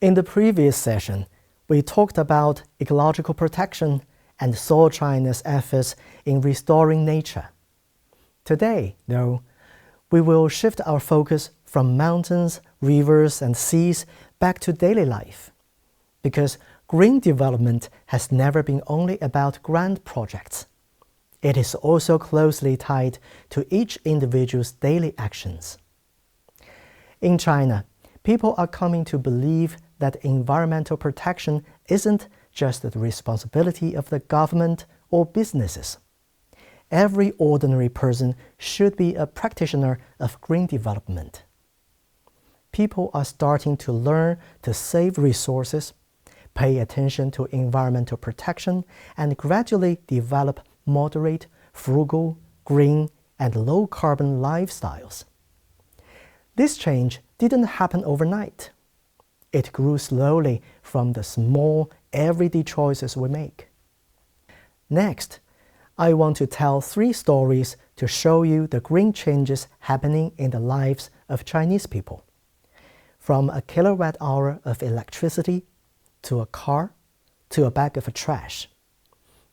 In the previous session, we talked about ecological protection and Soil China's efforts in restoring nature. Today, though, we will shift our focus from mountains, rivers, and seas back to daily life, because green development has never been only about grand projects. It is also closely tied to each individual's daily actions. In China, people are coming to believe that environmental protection isn't just the responsibility of the government or businesses. Every ordinary person should be a practitioner of green development. People are starting to learn to save resources, pay attention to environmental protection, and gradually develop moderate, frugal, green, and low-carbon lifestyles. This change didn't happen overnight. It grew slowly from the small, everyday choices we make. Next, I want to tell 3 stories to show you the green changes happening in the lives of Chinese people. From a kilowatt-hour of electricity, to a car, to a bag of trash.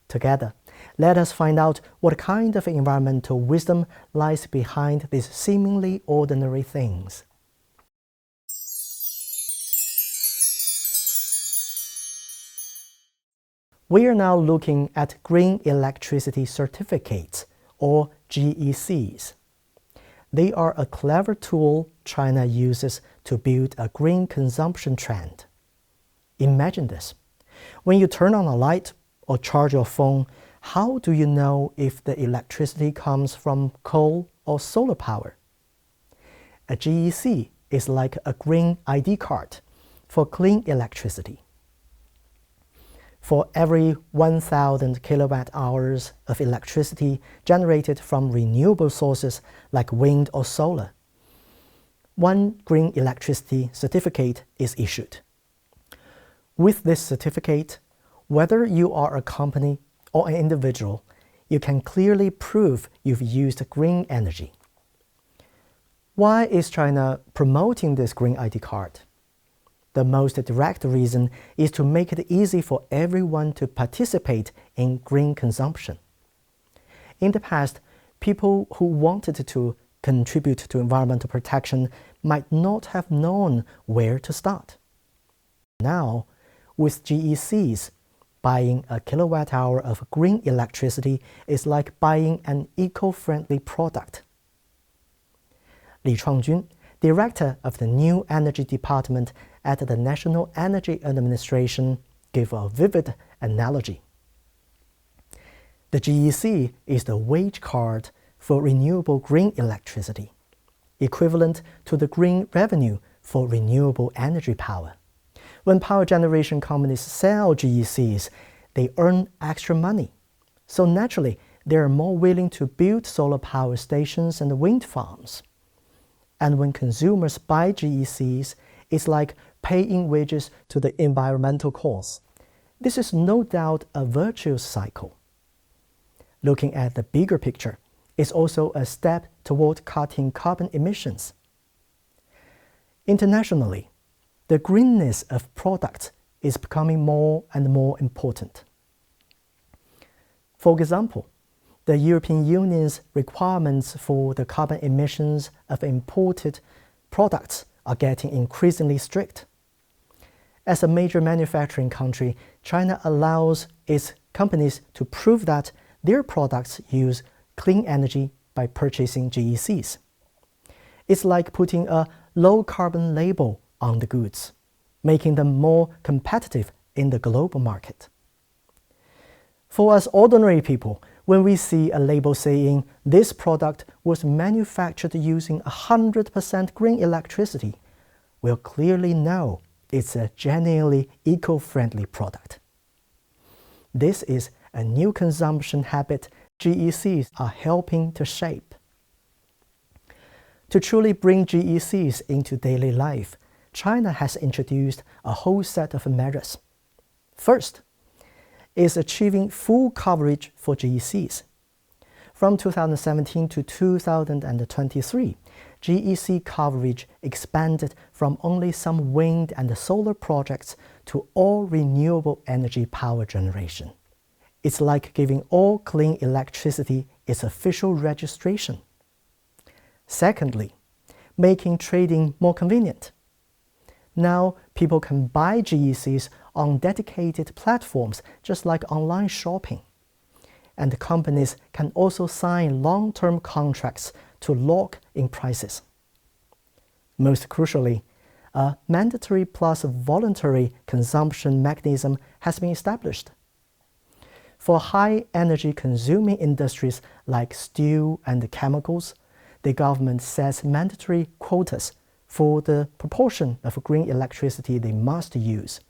Together, let us find out what kind of environmental wisdom lies behind these seemingly ordinary things. We are now looking at Green Electricity Certificates, or GECs. They are a clever tool China uses to build a green consumption trend. Imagine this. When you turn on a light or charge your phone, how do you know if the electricity comes from coal or solar power? A GEC is like a green ID card for clean electricity. For every 1,000 kilowatt-hours of electricity generated from renewable sources like wind or solar, 1 green electricity certificate is issued. With this certificate, whether you are a company or an individual, you can clearly prove you've used green energy. Why is China promoting this green ID card? The most direct reason is to make it easy for everyone to participate in green consumption. In the past, people who wanted to contribute to environmental protection might not have known where to start. Now, with GECs, buying a kilowatt-hour of green electricity is like buying an eco-friendly product. Li Changjun, director of the New Energy Department at the National Energy Administration, gave a vivid analogy. The GEC is the wage card for renewable green electricity, equivalent to the green revenue for renewable energy power. When power generation companies sell GECs, they earn extra money. So naturally, they are more willing to build solar power stations and wind farms. And when consumers buy GECs, it's like paying wages to the environmental cause. This is no doubt a virtuous cycle. Looking at the bigger picture, it's also a step toward cutting carbon emissions. Internationally, the greenness of products is becoming more and more important. For example, the European Union's requirements for the carbon emissions of imported products are getting increasingly strict. As a major manufacturing country, China allows its companies to prove that their products use clean energy by purchasing GECs. It's like putting a low-carbon label on the goods, making them more competitive in the global market. For us ordinary people, when we see a label saying this product was manufactured using 100% green electricity, we'll clearly know it's a genuinely eco-friendly product. This is a new consumption habit GECs are helping to shape. To truly bring GECs into daily life, China has introduced a whole set of measures. First is achieving full coverage for GECs. From 2017 to 2023, GEC coverage expanded from only some wind and solar projects to all renewable energy power generation. It's like giving all clean electricity its official registration. Secondly, making trading more convenient. Now, people can buy GECs on dedicated platforms just like online shopping. And companies can also sign long-term contracts to lock in prices. Most crucially, a mandatory plus voluntary consumption mechanism has been established. For high energy consuming industries like steel and chemicals, the government sets mandatory quotas for the proportion of green electricity they must use,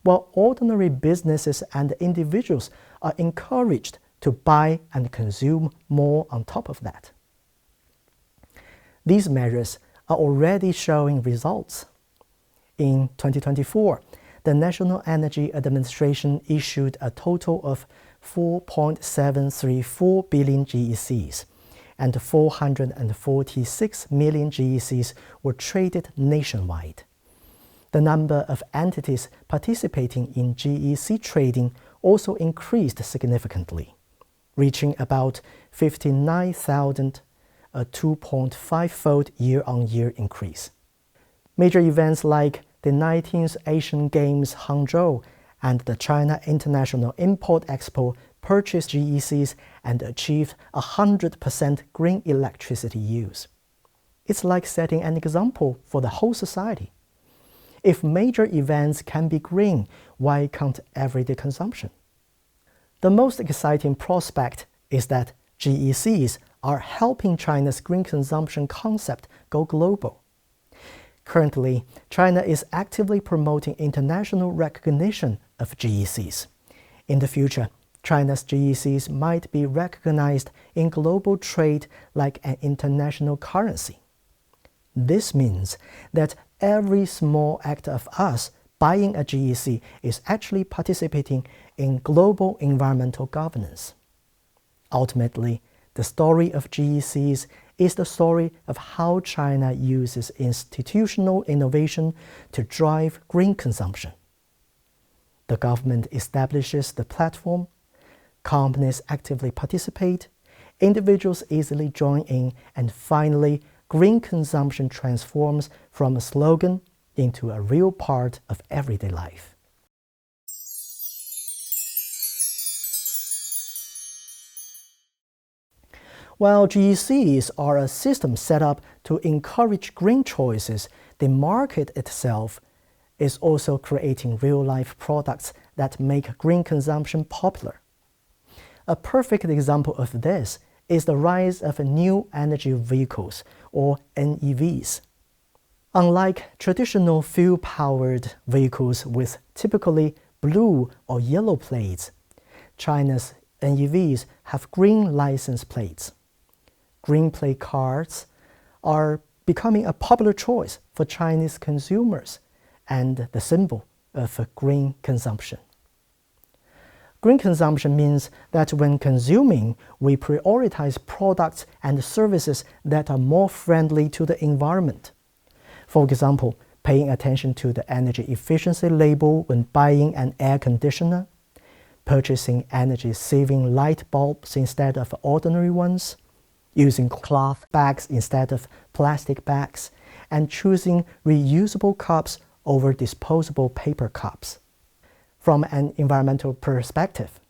while ordinary businesses and individuals are encouraged to buy and consume more on top of that. These measures are already showing results. In 2024, the National Energy Administration issued a total of 4.734 billion GECs, and 446 million GECs were traded nationwide. The number of entities participating in GEC trading also increased significantly, reaching about 59,000, a 2.5-fold year-on-year increase. Major events like the 19th Asian Games Hangzhou and the China International Import Expo purchased GECs and achieved 100% green electricity use. It's like setting an example for the whole society. If major events can be green, why can't everyday consumption? The most exciting prospect is that GECs are helping China's green consumption concept go global. Currently, China is actively promoting international recognition of GECs. In the future, China's GECs might be recognized in global trade like an international currency. This means that every small act of us buying a GEC is actually participating in global environmental governance. Ultimately, the story of GECs is the story of how China uses institutional innovation to drive green consumption. The government establishes the platform, companies actively participate, individuals easily join in, and finally, green consumption transforms from a slogan into a real part of everyday life. While GECs are a system set up to encourage green choices, the market itself is also creating real-life products that make green consumption popular. A perfect example of this is the rise of new energy vehicles, or NEVs. Unlike traditional fuel-powered vehicles with typically blue or yellow plates, China's NEVs have green license plates. Green plate cards are becoming a popular choice for Chinese consumers and the symbol of green consumption. Green consumption means that when consuming, we prioritize products and services that are more friendly to the environment. For example, paying attention to the energy efficiency label when buying an air conditioner, purchasing energy-saving light bulbs instead of ordinary ones, using cloth bags instead of plastic bags, and choosing reusable cups over disposable paper cups. From an environmental perspective,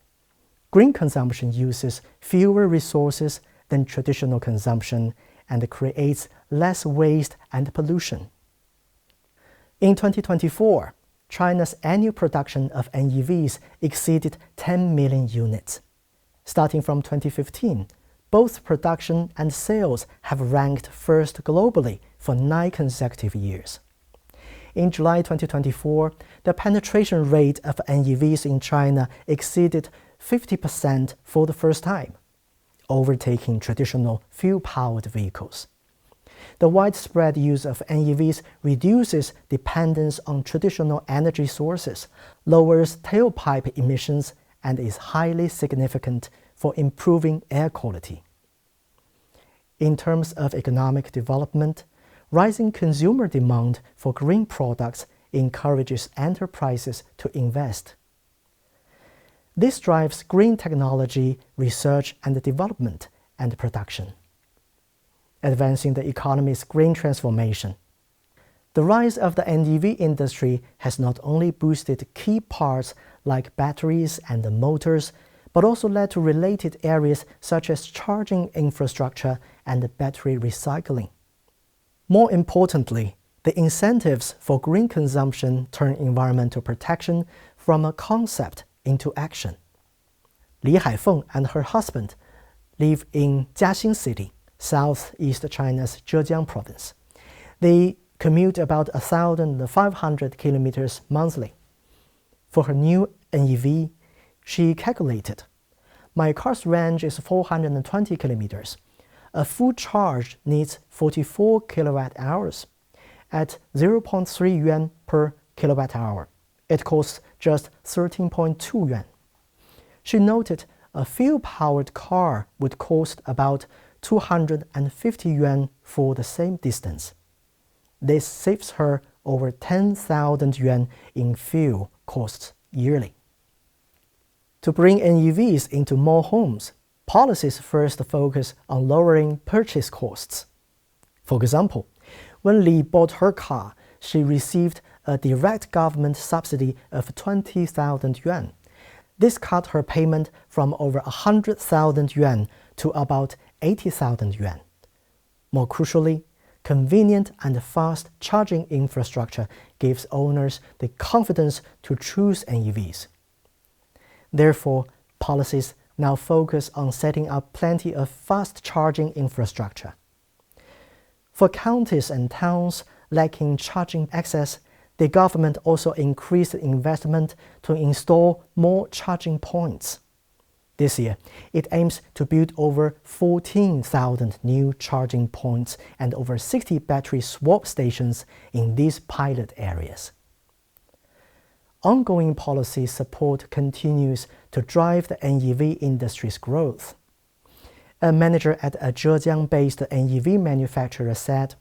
green consumption uses fewer resources than traditional consumption and creates less waste and pollution. In 2024, China's annual production of NEVs exceeded 10 million units. Starting from 2015, both production and sales have ranked first globally for 9 consecutive years. In July 2024, the penetration rate of NEVs in China exceeded 50% for the first time, overtaking traditional fuel-powered vehicles. The widespread use of NEVs reduces dependence on traditional energy sources, lowers tailpipe emissions, and is highly significant for improving air quality. In terms of economic development, rising consumer demand for green products encourages enterprises to invest. This drives green technology research and development and production, advancing the economy's green transformation. The rise of the NEV industry has not only boosted key parts like batteries and motors, but also led to related areas such as charging infrastructure and battery recycling. More importantly, the incentives for green consumption turn environmental protection from a concept into action. Li Haifeng and her husband live in Jiaxing City, southeast China's Zhejiang province. They commute about 1,500 kilometers monthly. For her new NEV, she calculated, "My car's range is 420 kilometers. A full charge needs 44 kilowatt hours. At 0.3 yuan per kilowatt hour, it costs just 13.2 yuan. She noted a fuel-powered car would cost about 250 yuan for the same distance. This saves her over 10,000 yuan in fuel costs yearly. To bring NEVs into more homes, policies first focus on lowering purchase costs. For example, when Li bought her car, she received a direct government subsidy of 20,000 yuan. This cut her payment from over 100,000 yuan to about 80,000 yuan. More crucially, convenient and fast charging infrastructure gives owners the confidence to choose NEVs. Therefore, policies now focus on setting up plenty of fast charging infrastructure. For counties and towns lacking charging access, the government also increased investment to install more charging points. This year, it aims to build over 14,000 new charging points and over 60 battery swap stations in these pilot areas. Ongoing policy support continues to drive the NEV industry's growth. A manager at a Zhejiang-based NEV manufacturer said,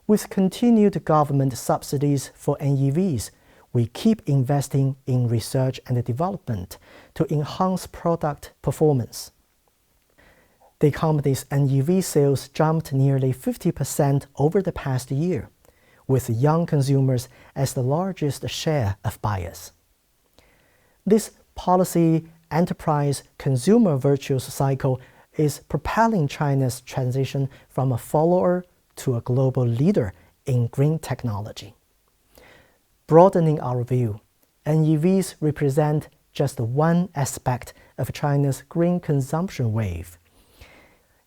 "With continued government subsidies for NEVs, we keep investing in research and development to enhance product performance." The company's NEV sales jumped nearly 50% over the past year, with young consumers as the largest share of buyers. This policy enterprise consumer virtuous cycle is propelling China's transition from a follower to a global leader in green technology. Broadening our view, NEVs represent just one aspect of China's green consumption wave.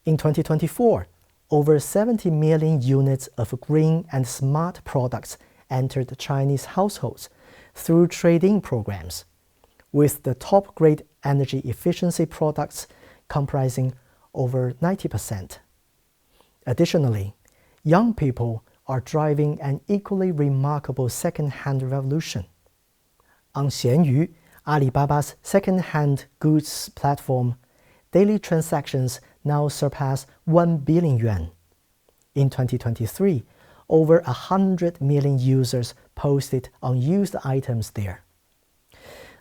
In 2024, over 70 million units of green and smart products entered Chinese households through trade-in programs, with the top-grade energy efficiency products comprising over 90%. Additionally, young people are driving an equally remarkable second-hand revolution. On Xianyu, Alibaba's second-hand goods platform, daily transactions now surpass 1 billion yuan. In 2023, over 100 million users posted on used items there.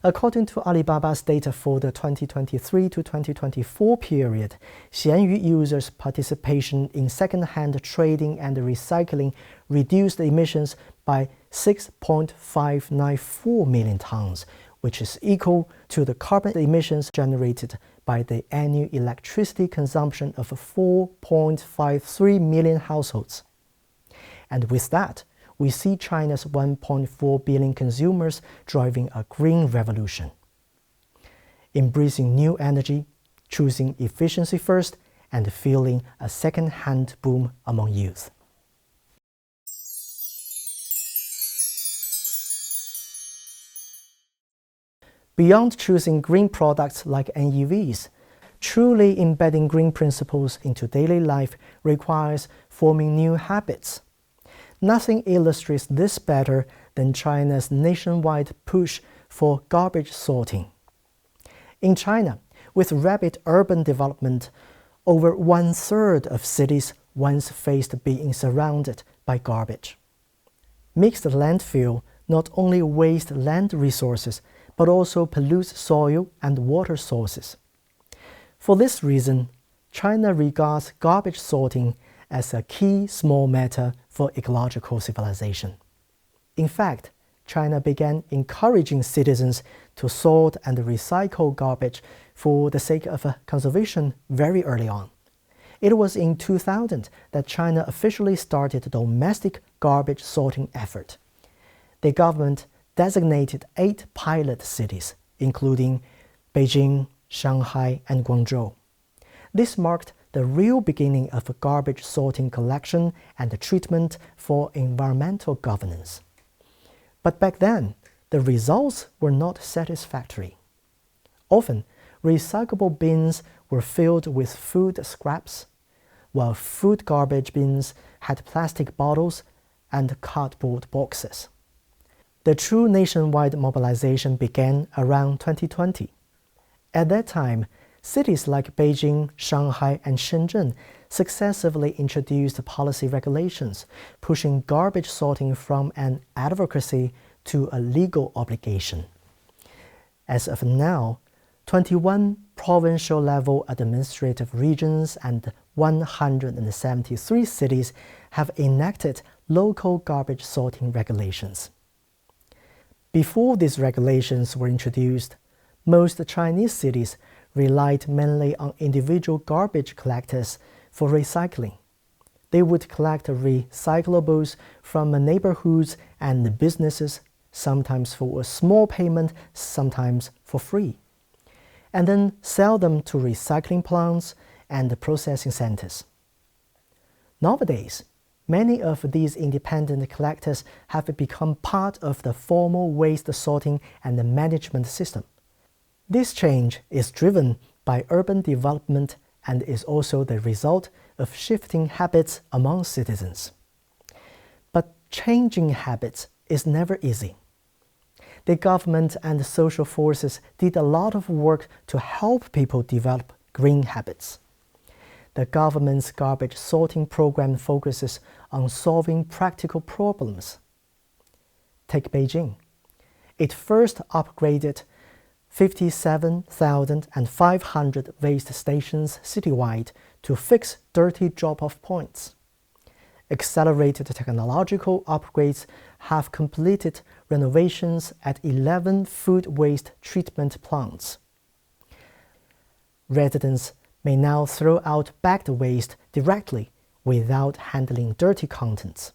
According to Alibaba's data for the 2023 to 2024 period, Xianyu users' participation in second-hand trading and recycling reduced emissions by 6.594 million tons, which is equal to the carbon emissions generated by the annual electricity consumption of 4.53 million households. And with that, we see China's 1.4 billion consumers driving a green revolution, embracing new energy, choosing efficiency first, and feeling a second-hand boom among youth. Beyond choosing green products like NEVs, truly embedding green principles into daily life requires forming new habits. Nothing illustrates this better than China's nationwide push for garbage sorting. In China, with rapid urban development, over 1/3 of cities once faced being surrounded by garbage. Mixed landfill not only waste land resources, but also pollutes soil and water sources. For this reason, China regards garbage sorting as a key small matter for ecological civilization. In fact, China began encouraging citizens to sort and recycle garbage for the sake of conservation very early on. It was in 2000 that China officially started a domestic garbage sorting effort. The government designated 8 pilot cities, including Beijing, Shanghai, and Guangzhou. This marked the real beginning of garbage sorting collection and treatment for environmental governance. But back then, the results were not satisfactory. Often, recyclable bins were filled with food scraps, while food garbage bins had plastic bottles and cardboard boxes. The true nationwide mobilization began around 2020. At that time, cities like Beijing, Shanghai, and Shenzhen successively introduced policy regulations, pushing garbage sorting from an advocacy to a legal obligation. As of now, 21 provincial-level administrative regions and 173 cities have enacted local garbage sorting regulations. Before these regulations were introduced, most Chinese cities relied mainly on individual garbage collectors for recycling. They would collect recyclables from neighborhoods and businesses, sometimes for a small payment, sometimes for free, and then sell them to recycling plants and processing centers. Nowadays, many of these independent collectors have become part of the formal waste sorting and management system. This change is driven by urban development and is also the result of shifting habits among citizens. But changing habits is never easy. The government and social forces did a lot of work to help people develop green habits. The government's garbage sorting program focuses on solving practical problems. Take Beijing. It first upgraded 57,500 waste stations citywide to fix dirty drop-off points. Accelerated technological upgrades have completed renovations at 11 food waste treatment plants. Residents may now throw out bagged waste directly without handling dirty contents.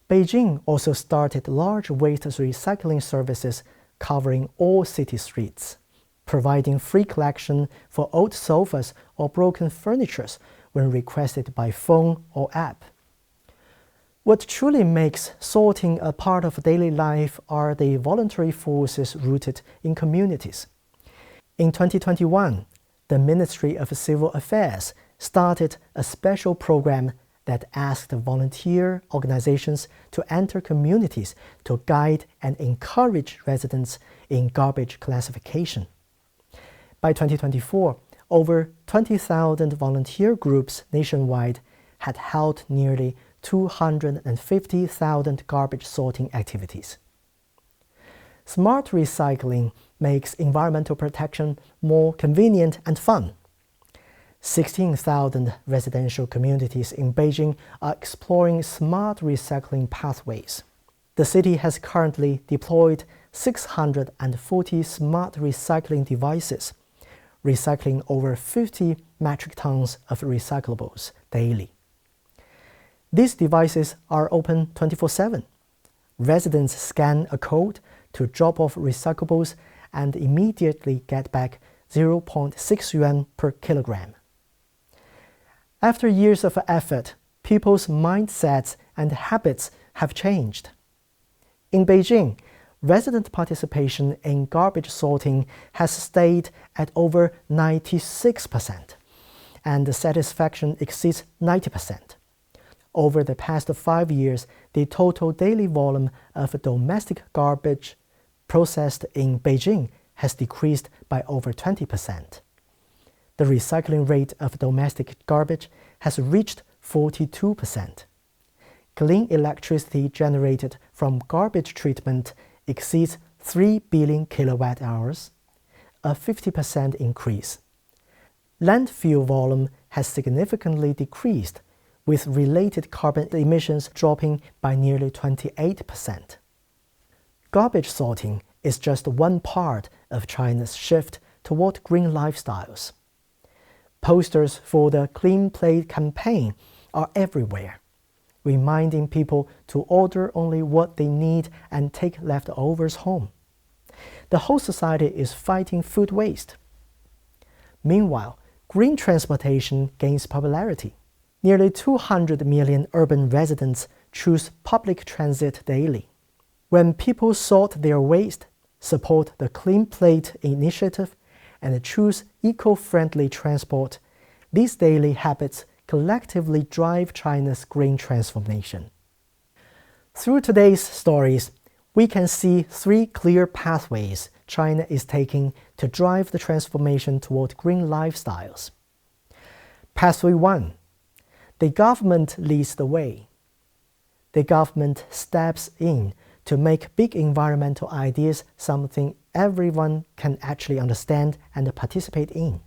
Beijing also started large waste recycling services covering all city streets, providing free collection for old sofas or broken furniture when requested by phone or app. What truly makes sorting a part of daily life are the voluntary forces rooted in communities. In 2021, the Ministry of Civil Affairs started a special program that asked volunteer organizations to enter communities to guide and encourage residents in garbage classification. By 2024, over 20,000 volunteer groups nationwide had held nearly 250,000 garbage sorting activities. Smart recycling makes environmental protection more convenient and fun. 16,000 residential communities in Beijing are exploring smart recycling pathways. The city has currently deployed 640 smart recycling devices, recycling over 50 metric tons of recyclables daily. These devices are open 24/7. Residents scan a code to drop off recyclables and immediately get back 0.6 yuan per kilogram. After years of effort, people's mindsets and habits have changed. In Beijing, resident participation in garbage sorting has stayed at over 96%, and the satisfaction exceeds 90%. Over the past 5 years, the total daily volume of domestic garbage processed in Beijing has decreased by over 20%. The recycling rate of domestic garbage has reached 42%. Clean electricity generated from garbage treatment exceeds 3 billion kilowatt-hours, a 50% increase. Landfill volume has significantly decreased, with related carbon emissions dropping by nearly 28%. Garbage sorting is just one part of China's shift toward green lifestyles. Posters for the Clean Plate campaign are everywhere, reminding people to order only what they need and take leftovers home. The whole society is fighting food waste. Meanwhile, green transportation gains popularity. Nearly 200 million urban residents choose public transit daily. When people sort their waste, support the Clean Plate initiative, and choose eco-friendly transport, these daily habits collectively drive China's green transformation. Through today's stories, we can see three clear pathways China is taking to drive the transformation toward green lifestyles. Pathway 1. The government leads the way. The government steps in to make big environmental ideas something everyone can actually understand and participate in.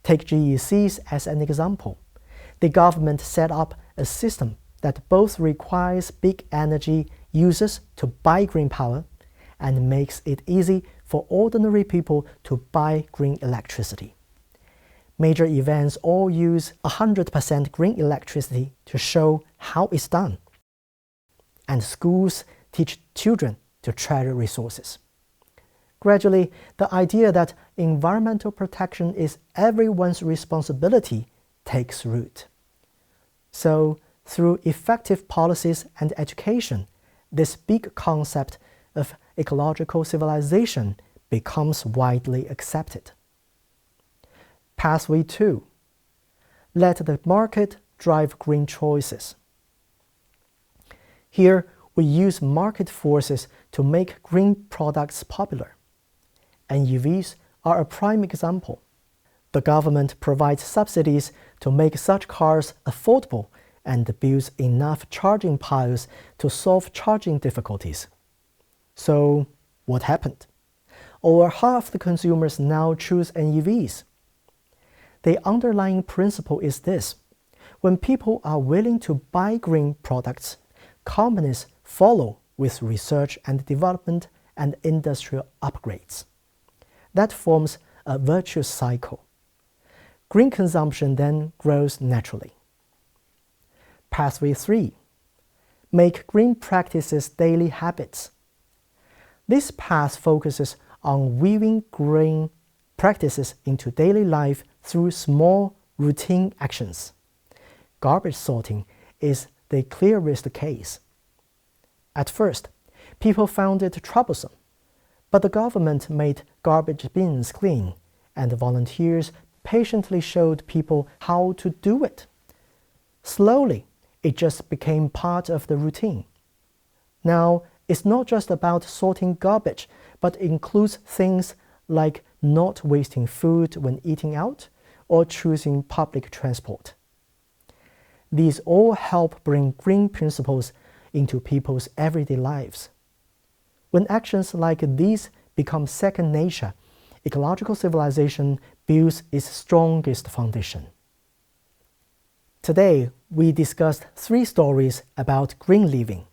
Take GECs as an example. The government set up a system that both requires big energy users to buy green power and makes it easy for ordinary people to buy green electricity. Major events all use 100% green electricity to show how it's done. And schools teach children to treasure resources. Gradually, the idea that environmental protection is everyone's responsibility takes root. So, through effective policies and education, this big concept of ecological civilization becomes widely accepted. Pathway 2. Let the market drive green choices. Here, we use market forces to make green products popular. And EVs are a prime example. The government provides subsidies to make such cars affordable and builds enough charging piles to solve charging difficulties. So, what happened? Over half the consumers now choose NEVs. The underlying principle is this: when people are willing to buy green products, companies follow with research and development and industrial upgrades. That forms a virtuous cycle. Green consumption then grows naturally. Pathway 3. Make green practices daily habits. This path focuses on weaving green practices into daily life through small, routine actions. Garbage sorting is the clearest case. At first, people found it troublesome, but the government made garbage bins clean, and volunteers patiently showed people how to do it. Slowly, it just became part of the routine. Now, it's not just about sorting garbage, but includes things like not wasting food when eating out or choosing public transport. These all help bring green principles into people's everyday lives. When actions like these become second nature, ecological civilization builds its strongest foundation. Today, we discussed 3 stories about green living.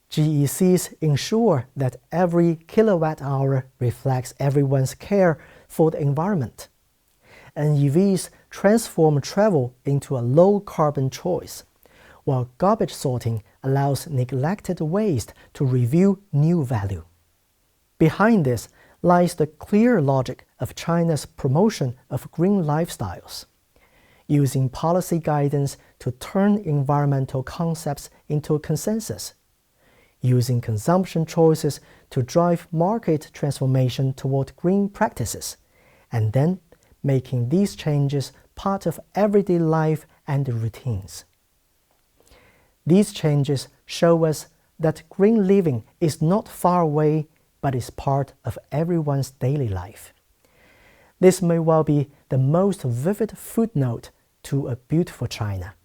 GECs ensure that every kilowatt-hour reflects everyone's care for the environment. And EVs transform travel into a low-carbon choice, while garbage sorting allows neglected waste to reveal new value. Behind this lies the clear logic of China's promotion of green lifestyles, using policy guidance to turn environmental concepts into a consensus, using consumption choices to drive market transformation toward green practices, and then making these changes part of everyday life and routines. These changes show us that green living is not far away, but is part of everyone's daily life. This may well be the most vivid footnote to a beautiful China.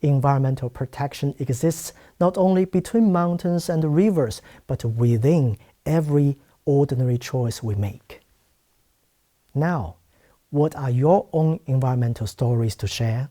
Environmental protection exists not only between mountains and rivers, but within every ordinary choice we make. Now, what are your own environmental stories to share?